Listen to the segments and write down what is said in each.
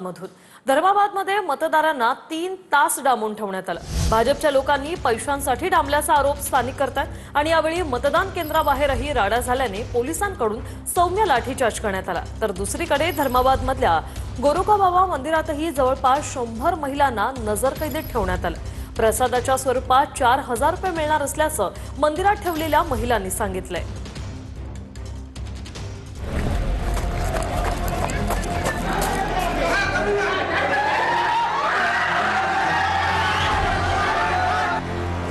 मधून धर्माबादमध्ये मतदारांना 3 तास डांबून ठेवण्यात आलं। भाजपच्या लोकांनी पैशांसाठी डांबल्याचा आरोप स्थानिक करतात आणि यावेळी मतदान केंद्राबाहेरही राडा झाल्याने पोलिसांकडून सौम्य लाठीचार्ज करण्यात आला। तर दुसरीकडे धर्माबादमधल्या गोरोकाबाबा मंदिरातही जवळपास 100 महिलांना नजरकैदेत ठेवण्यात आलं। प्रसादाच्या स्वरूपात 4000 रुपये मिळणार असल्याचं मंदिरात ठेवलेल्या महिलांनी सांगितलंय।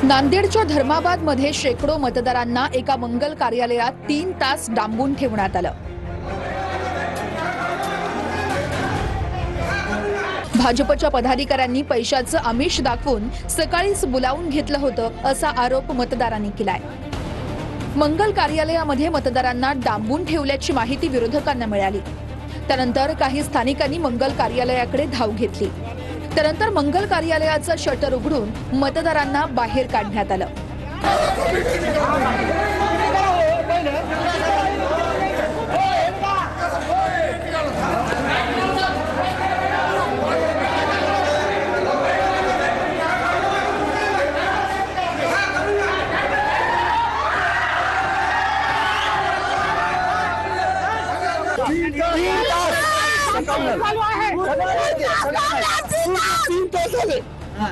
नांदेडच्या धर्माबादमध्ये शेकडो मतदारांना एका मंगल कार्यालयात 3 तास डांबून ठेवण्यात आलं। भाजपच्या पदाधिकाऱ्यांनी पैशाचं आमिष दाखवून सकाळीच बोलावून घेतलं होतं असा आरोप मतदारांनी केलाय। मंगल कार्यालयामध्ये मतदारांना डांबून ठेवल्याची माहिती विरोधकांना मिळाली। त्यानंतर काही स्थानिकांनी मंगल कार्यालयाकडे धाव घेतली। त्यानंतर मंगल कार्यालयाचं शटर उघडून मतदारांना बाहेर काढण्यात आलं।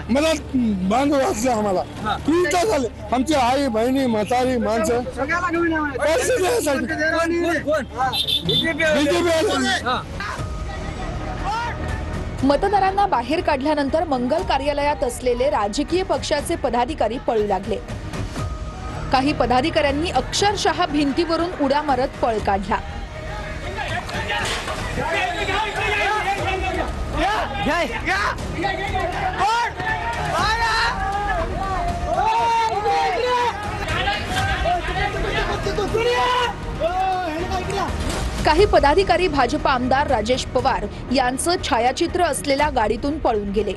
मला बांधव असले आम्हाला 3 तास झाले। आमची आई बहिणी म्हातारी माणसं पैसे द्यायसाठी मतदारांना बाहेर काढल्यानंतर मंगल कार्यालयात असलेले राजकीय पक्षाचे पदाधिकारी पळू लागले। काही पदाधिकाऱ्यांनी अक्षरशः भिंतीवरून उड्या मारत पळ काढला। काही पदाधिकारी भाजप आमदार राजेश पवार यांचं छायाचित्र असलेल्या गाडीतून पळून गेले।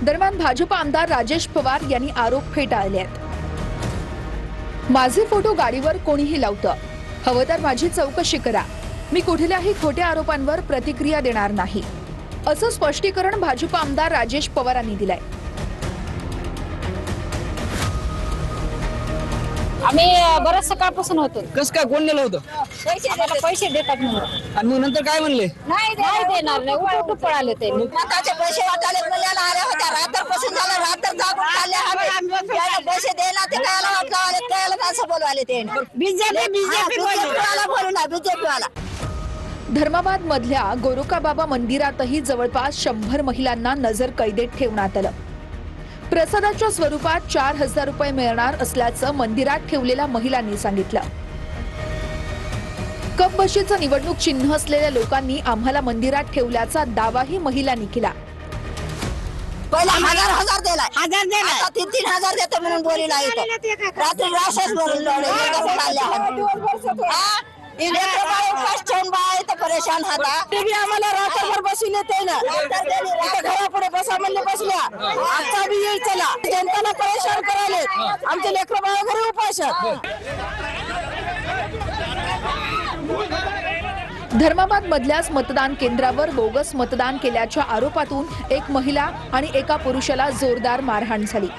दरम्यान भाजप आमदार राजेश पवार यांनी आरोप फेटाळले आहेत। माझे फोटो गाडीवर कोणीही लावतं, हवं तर माझी चौकशी करा, मी कुठल्याही खोट्या आरोपांवर प्रतिक्रिया देणार नाही, असं स्पष्टीकरण भाजप आमदार राजेश पवारांनी दिलंय। आम्ही बरंच सकाळपासून होतो। कस काय कोण नेलं होतं? पैसे देतात म्हणून आणि मग नंतर काय म्हणले? नाही देणार नाही, उठून पळाले ते। मताचे पैसे वाटाले मुलाला आल्या होत्या, रात्रपासून झालं, रात्र जागून चालले आम्ही। त्याला पैसे देणार ते कायला वाटलं, त्याला माणसं बोलवाले ते बीजेपी वाला बोलू ना, बीजेपी वाला। धर्माबाद मधल्या गोरोकाबाबा मंदिरातही जवळपास 100 महिलांना नजरकैदेत ठेवण्यात आलं। प्रसादाच्या स्वरूपात 4000 रुपये मिळणार असल्याचं मंदिरात ठेवलेल्या महिलांनी सांगितलं। कपबशीचं निवडणूक चिन्ह असलेल्या लोकांनी आम्हाला मंदिरात ठेवल्याचा दावाही महिलांनी केला। पहिला हजार दिलाय, आता 3,000 देतो म्हणून बोलीला येतो। रात्री राशेच भरून परेशान होता आम्हाला रात्रभर बसविले ते ना, घरापुढे बसा म्हणले बसल्या। आजचा बी येईल चला, जनताला परेशान करायले, आमचे लेकरं बाळा घरी उपास। धर्माबाद मधल्याच मतदान केंद्रावर बोगस मतदान केल्याच्या आरोपातून एक महिला आणि एका पुरुषाला जोरदार मारहाण झाली।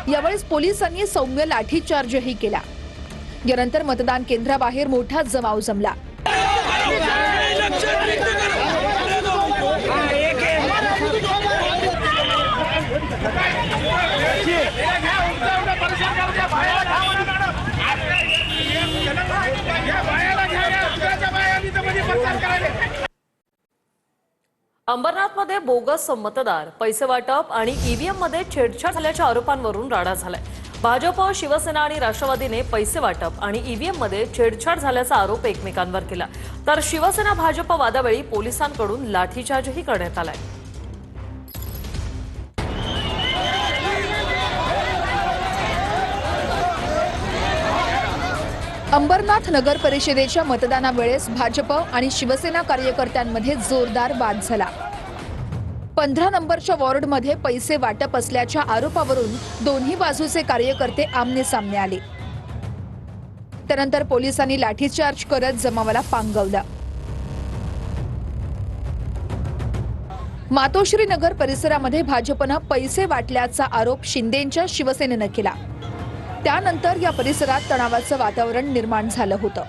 यावेळी पोलिसांनी सौम्य लाठीचार्जही केला। यानंतर मतदान केंद्राबाहेर मोठा जमाव जमला। अंबरनाथमध्ये बोगस मतदार, पैसे वाटप आणि ईव्हीएम मध्ये छेडछाड झाल्याच्या आरोपांवरून राडा झालाय। भाजप, शिवसेना आणि राष्ट्रवादीने पैसे वाटप आणि ईव्हीएम मध्ये छेडछाड झाल्याचा आरोप एकमेकांवर केला। तर शिवसेना भाजप वादावेळी पोलिसांकडून लाठीचार्जही करण्यात आलाय। अंबरनाथ नगर परिषदेच्या मतदानावेळेस भाजप आणि शिवसेना कार्यकर्त्यांमध्ये जोरदार वाद झाला. 15 नंबरच्या वॉर्डमध्ये पैसे वाटप असल्याच्या आरोपावरून दोन्ही बाजूचे कार्यकर्ते आमने सामने आले. त्यानंतर पोलिसांनी लाठीचार्ज करत जमावाला पांगवलं. मातोश्री नगर परिसरामध्ये भाजपनं पैसे वाटल्याचा आरोप शिंदेंच्या शिवसेनेनं केला. त्यानंतर या परिसरात तणावाचं वातावरण निर्माण झालं होतं.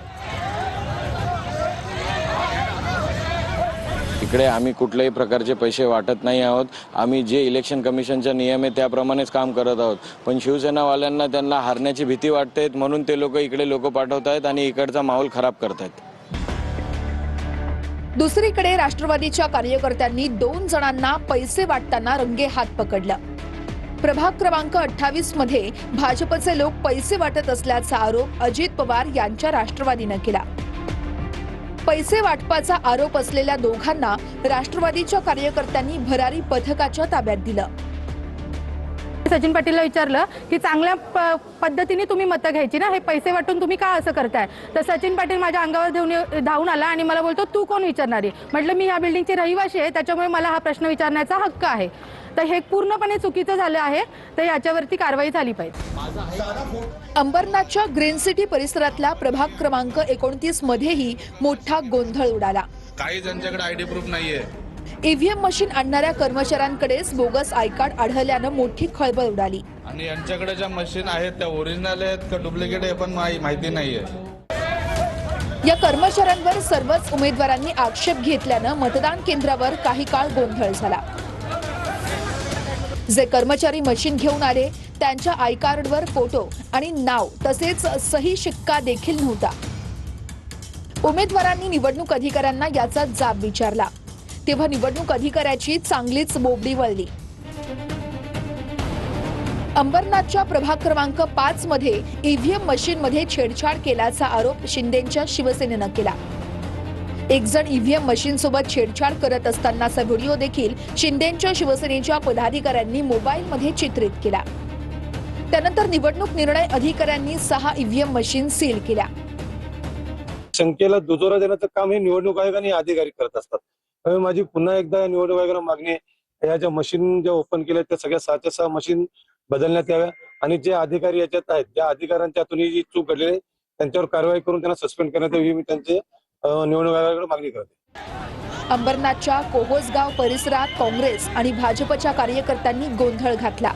इकडे आम्ही कुठल्याही प्रकारचे पैसे वाटत नाही आहोत. आम्ही जे इलेक्शन कमिशनचा नियम आहे त्याप्रमाणेच काम करत आहोत. पण शिवसेनावाल्यांना त्यांना हारण्याची भीती वाटते म्हणून ते लोक इकडे पाठवत आहेत आणि इकडचा माहोल खराब करतायत. दुसरीकडे राष्ट्रवादीच्या कार्यकर्त्यांनी 2 जणांना पैसे वाटताना रंगेहात पकडलं. प्रभाग क्रमांक 28 मध्ये भाजपचे लोक पैसे वाटत असल्याचा आरोप अजित पवार यांच्या राष्ट्रवादीनं केला. पैसे वाटपाचा आरोप असलेल्या दोघांना राष्ट्रवादीच्या कार्यकर्त्यांनी भरारी पथकाच्या ताब्यात दिलं. सचिन पाटीलला विचारलं की चांगल्या पद्धतीने तुम्ही मतं घ्यायची ना, हे पैसे वाटून तुम्ही का असं करताय? तर सचिन पाटील माझ्या अंगावर धावून आला आणि मला बोलतो तू कोण विचारणारी? म्हटलं मी ह्या बिल्डिंगची रहिवाशी आहे, त्याच्यामुळे मला हा प्रश्न विचारण्याचा हक्क आहे. तर हे पूर्णपणे चुकीचं झालं आहे, तर याच्यावरती कारवाई झाली पाहिजे. अंबरनाथच्या ग्रीन सिटी परिसरातल्या प्रभाग क्रमांक 29 मध्येही मोठा गोंधळ उडाला. काही ज्यांच्याकडे आयडी प्रूफ नाहीये, ईव्हीएम मशीन आणणाऱ्या कर्मचाऱ्यांकडेच बोगस आय कार्ड आढळल्यानं मोठी खळबळ उडाली. आणि यांच्याकडे ज्या मशीन आहेत त्या ओरिजिनल आहेत का डुप्लिकेट आहे पण माहिती नाहीये. या कर्मचाऱ्यांवर सर्वच उमेदवारांनी आक्षेप घेतल्यानं मतदान केंद्रावर काही काळ गोंधळ झाला. जे कर्मचारी मशीन घेऊन आले त्यांच्या आय कार्डवर फोटो आणि नाव तसेच सही शिक्का देखील नव्हता. उमेदवारांनी निवडणूक अधिकाऱ्यांना याचा जाब विचारला तेव्हा निवडणूक अधिकाऱ्याची चांगलीच बोबडी वळली. अंबरनाथच्या प्रभाग क्रमांक 5 मध्ये ईव्हीएम मशीनमध्ये छेडछाड केल्याचा आरोप शिंदेंच्या शिवसेनेनं केला. एक जण ईव्हीएम मशीन सोबत छेडछाड करत असतानाचा व्हिडिओ देखील शिंदेंच्या शिवसेनेच्या पदाधिकाऱ्यांनी मोबाईलमध्ये चित्रित केला. त्यानंतर निवडणूक निर्णय अधिकाऱ्यांनी 6 ईव्हीएम मशीन सील केल्या. शंकेला दुजोरा देण्याचं काम हे निवडणूक आयोग आणि अधिकारी करत असतात. त्यामुळे माझी पुन्हा एकदा निवडणूक आयोगाला मागणी आहे, या ज्या मशीन ज्या ओपन केल्या त्या सगळ्या 6च्या 6 मशीन बदलण्यात याव्या आणि जे अधिकारी याच्यात आहेत ज्या अधिकाऱ्यांच्या हातून जी चूक घडली त्यांच्यावर कारवाई करून त्यांना सस्पेंड करण्यात यावी, मी त्यांचे निवडणूक आयोगाकडे मागणी करते. अंबरनाथच्या कोहोसगाव परिसरात काँग्रेस आणि भाजपच्या कार्यकर्त्यांनी गोंधळ घातला.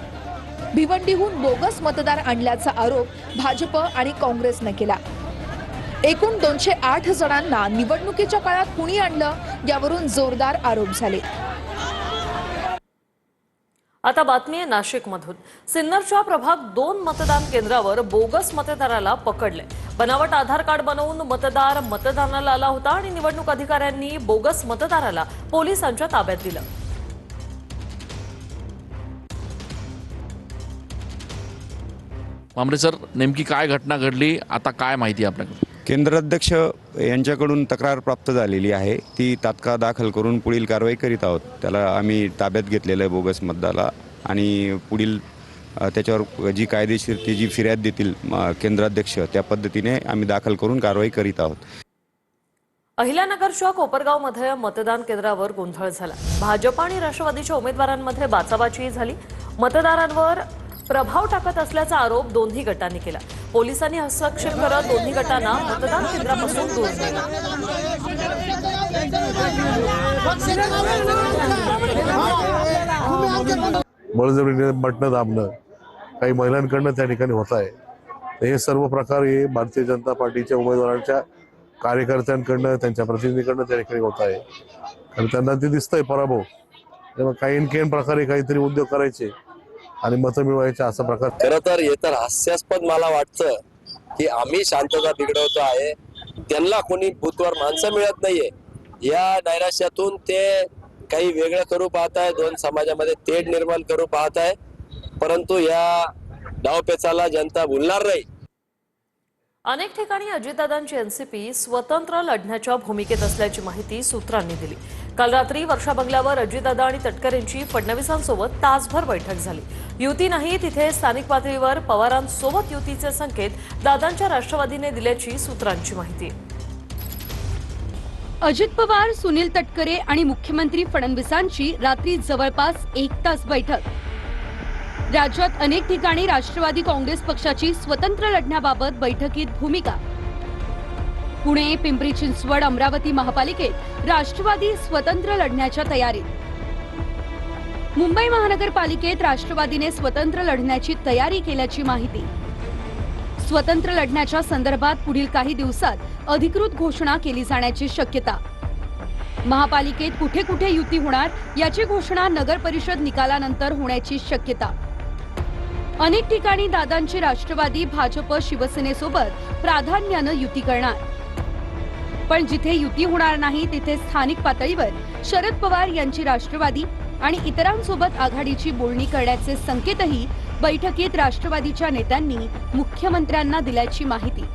भिवंडीहून बोगस मतदार आणल्याचा आरोप भाजप आणि काँग्रेसनं केला. एकूण 208 जणांना निवडणुकीच्या काळात कुणी आणलं यावरून जोरदार आरोप झाले. आता बातमी आहे नाशिकमधून. सिन्नरच्या प्रभाग 2 मतदान केंद्रावर बोगस मतदाराला पकडले. बनावट आधार कार्ड बनवून मतदार मतदानाला आला होता आणि निवडणूक अधिकाऱ्यांनी बोगस मतदाराला पोलिसांच्या ताब्यात दिलं. मामरे सर, नेमकी काय घटना घडली, आता काय माहिती आपल्याकडे? केंद्राध्यक्ष यांच्याकडून तक्रार प्राप्त झालेली आहे, ती तात्काळ दाखल करून पुढील कारवाई करीत आहोत. त्याला आम्ही ताब्यात घेतलेलं आहे बोगस मतदाराला आणि पुढील त्याच्यावर जी कायदेशीर ती जी फिर्याद देतील केंद्राध्यक्ष त्या पद्धतीने आम्ही दाखल करून कारवाई करीत आहोत. अहिल्यानगरच्या कोपरगावमध्ये मतदान केंद्रावर गोंधळ झाला. भाजप आणि राष्ट्रवादीच्या उमेदवारांमध्ये बाचाबाची झाली. मतदारांवर प्रभाव टाकत असल्याचा आरोप दोन्ही गटांनी केला. पोलिसांनी हस्तक्षेप करत दोन्ही गटांना मतदान केंद्रापासून दूर नेलं. बळजबरीने बटणं दाबणं काही महिलांकडनं त्या ठिकाणी होत आहे. हे सर्व प्रकार हे भारतीय जनता पार्टीच्या उमेदवारांच्या कार्यकर्त्यांकडनं त्यांच्या प्रतिनिधीकडनं त्या ठिकाणी होत आहे. कारण त्यांना ते दिसतंय पराभव, तेव्हा काही इनकेन प्रकारे काहीतरी उद्योग करायचे आणि मतं मिळवायचे असा प्रकार. खरं तर हे तर हास्यास्पद मला वाटतं की आम्ही शांतता बिघडवतो आहे, त्यांना कोणी बूथवर माणसं मिळत नाहीये. या नैराश्यातून ते काही वेगळं करू पाहत आहे, 2 समाजामध्ये तेढ निर्माण करू पाहत आहे. परंतु या डावपेचाला जनता भुलणार नाही. अनेक ठिकाणी अजितदादांची एनसीपी स्वतंत्र लढण्याच्या भूमिकेत असल्याची माहिती सूत्रांनी दिली। काल रात्री वर्षा बंगल्यावर अजितदादा आणि तटकरेंची फडणवीसांसोबत तासभर बैठक झाली। युती नाही तिथे स्थानिक पातळीवर पवारांसोबत युतीचे संकेत दादांच्या राष्ट्रवादीने दिल्याची सूत्रांची माहिती आहे। अजित पवार, सुनील तटकरे आणि मुख्यमंत्री फडणवीसांची रात्री जवळपास 1 तास बैठक। राज्यात अनेक ठिकाणी राष्ट्रवादी काँग्रेस पक्षाची स्वतंत्र लढण्याबाबत बैठकीत भूमिका। पुणे, पिंपरी चिंचवड, अमरावती महापालिकेत राष्ट्रवादी स्वतंत्र लढण्याच्या तयारीत। मुंबई महानगरपालिकेत राष्ट्रवादीने स्वतंत्र लढण्याची तयारी केल्याची माहिती। स्वतंत्र लढण्याच्या संदर्भात पुढील काही दिवसात अधिकृत घोषणा केली जाण्याची शक्यता। महापालिकेत कुठे कुठे युती होणार याची घोषणा नगर परिषद निकालानंतर होण्याची शक्यता। अनेक ठिकाणी दादांची राष्ट्रवादी भाजप शिवसेनेसोबत प्राधान्यानं युती करणार, पण जिथे युती होणार नाही तिथे स्थानिक पातळीवर शरद पवार यांची राष्ट्रवादी आणि इतरांसोबत आघाडीची बोलणी करण्याचे संकेतही बैठकीत राष्ट्रवादीच्या नेत्यांनी मुख्यमंत्र्यांना दिल्याची माहिती।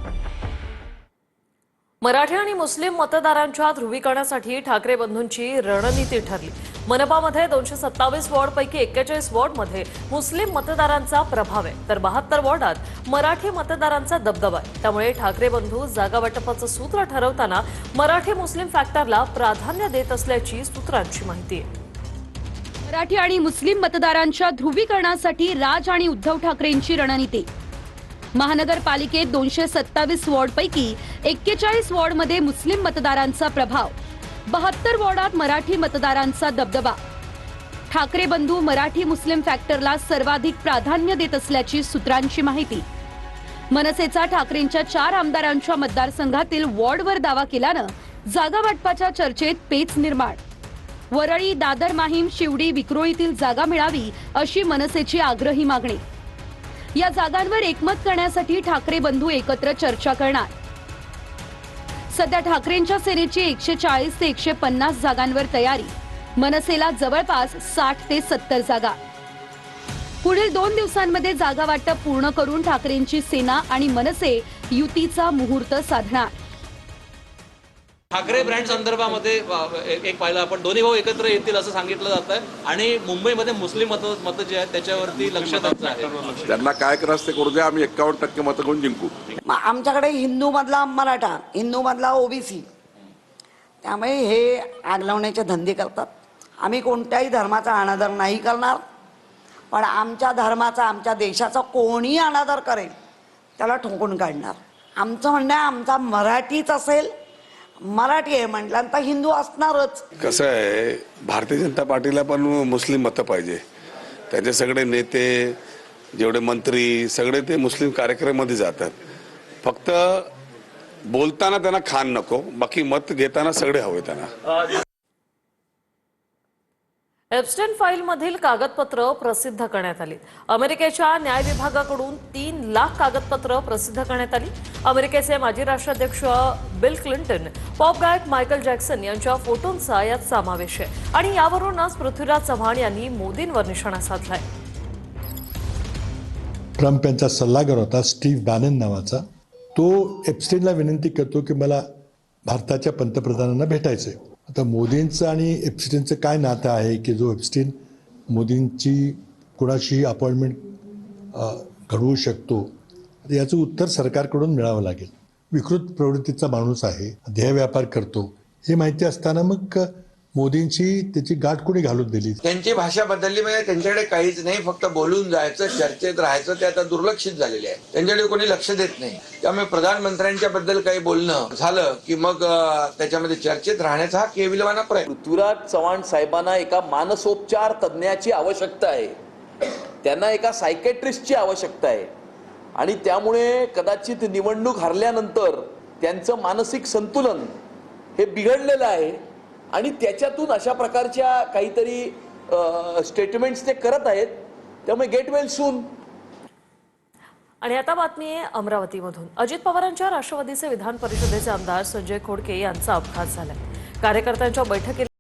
मराठी आणि मुस्लिम मतदारांच्या ध्रुवीकरणासाठी ठाकरे बंधूंची रणनीती ठरली। मनपामध्ये 227 वॉर्डपैकी 41 वॉर्डमध्ये मुस्लिम मतदारांचा प्रभाव आहे, तर 72 वॉर्डात मराठी मतदारांचा दबदबा आहे। त्यामुळे ठाकरे बंधू जागा वाटपाचं सूत्र ठरवताना मराठी मुस्लिम फॅक्टरला प्राधान्य देत असल्याची सूत्रांची माहिती आहे। मराठी आणि मुस्लिम मतदारांच्या ध्रुवीकरणासाठी राज आणि उद्धव ठाकरेंची रणनीती। महानगरपालिकेत 227 वॉर्डपैकी 41 वॉर्डमध्ये मुस्लिम मतदारांचा प्रभाव, 72 वॉर्डात मराठी मतदारांचा दबदबा। ठाकरे बंधू मराठी मुस्लिम फॅक्टरला सर्वाधिक प्राधान्य देत असल्याची सूत्रांची माहिती। मनसेचा ठाकरेंच्या 4 आमदारांच्या मतदारसंघातील वॉर्डवर दावा केल्यानं जागा वाटपाच्या चर्चेत पेच निर्माण। वरळी, दादर, माहीम, शिवडी, विक्रोळीतील जागा मिळावी अशी मनसेची आग्रही मागणी। या जागांवर एकमत करण्यासाठी ठाकरे बंधू एकत्र चर्चा करणार। सध्या ठाकरेंच्या सेनेची 140 ते 150 जागांवर तयारी, मनसेला जवळपास 60 ते 70 जागा। पुढील 2 दिवसांमध्ये जागा वाटप पूर्ण करून ठाकरेंची सेना आणि मनसे युतीचा मुहूर्त साधणार। ठाकरे ब्रँड संदर्भामध्ये एक पाहिलं आपण, दोन्ही भाऊ एकत्र येतील असं सांगितलं जात आहे आणि मुंबईमध्ये मुस्लिम मतं जे आहेत त्याच्यावरती लक्ष द्यायचं आहे। त्यांना काय करायचं ते करू द्या, आम्ही 51% मतं घेऊन जिंकू। आमच्याकडे हिंदू मधला मराठा, हिंदू मधला ओबीसी, त्यामुळे हे आग लावण्याचे धंदे करतात। आम्ही कोणत्याही धर्माचा अनादर नाही करणार, पण आमच्या धर्माचा, आमच्या देशाचा कोणी अनादर करेल त्याला ठोकून काढणार। आमचं म्हणणं आहे, आमचा मराठीच असेल, मराठी आहे म्हटल्यानंतर हिंदू असणारच। कसं आहे, भारतीय जनता पार्टीला पण मुस्लिम मतं पाहिजे। त्याचे सगळे नेते, जेवढे मंत्री, सगळे ते मुस्लिम कार्यक्रमामध्ये जातात। फक्त बोलताना त्यांना खान नको, बाकी मत घेताना सगळे हवे त्यांना। एप्स्टेन फाईलमधील कागदपत्र प्रसिद्ध करण्यात आली। अमेरिकेच्या न्याय विभागाकडून 3 लाख कागदपत्र प्रसिद्ध करण्यात आली। अमेरिकेचे माजी राष्ट्राध्यक्ष बिल क्लिंटन, पॉप गायक मायकल जॅक्सन यांच्या फोटोंचा यात समावेश आहे आणि यावरूनच पृथ्वीराज चव्हाण यांनी मोदींवर निशाणा साधलाय। ट्रम्प यांचा सल्लागार होता स्टीव्ह बॅनन नावाचा, तो एप्स्टेनला विनंती करतो की मला भारताच्या पंतप्रधानांना भेटायचंय। आता मोदींचं आणि एप्स्टेनचं काय नातं आहे की जो एप्स्टेन मोदींची कुणाशी अपॉइंटमेंट घडवू शकतो, याचं उत्तर सरकारकडून मिळावं लागेल। विकृत प्रवृत्तीचा माणूस आहे, ध्येय व्यापार करतो, हे माहिती असताना मग मोदींची त्याची गाठ कोणी घालून दिली? त्यांची भाषा बदलली, म्हणजे त्यांच्याकडे काहीच नाही, फक्त बोलून जायचं, चर्चेत राहायचं, ते आता दुर्लक्षित झालेले आहे। त्यांच्याकडे कोणी लक्ष देत नाही। त्यामुळे प्रधानमंत्र्यांच्या बद्दल काही बोलणं झालं की मग त्याच्यामध्ये चर्चेत राहण्याचा हा केविलवाना प्रयत्न। पृथ्वीराज चव्हाण साहेबांना एका मानसोपचार तज्ज्ञाची आवश्यकता आहे, त्यांना एका सायकेट्रिस्टची आवश्यकता आहे आणि त्यामुळे कदाचित निवडणूक हरल्यानंतर त्यांचं मानसिक संतुलन हे बिघडलेलं आहे आणि त्याच्यातून अशा प्रकारच्या काहीतरी स्टेटमेंट्स ते करत आहेत। त्यामुळे गेट वेल सून। आणि आता बातमी आहे अमरावतीमधून। अजित पवारांच्या राष्ट्रवादीचे विधान परिषदेचे आमदार संजय खोडके यांचा अपघात झाला। कार्यकर्त्यांच्या बैठकीत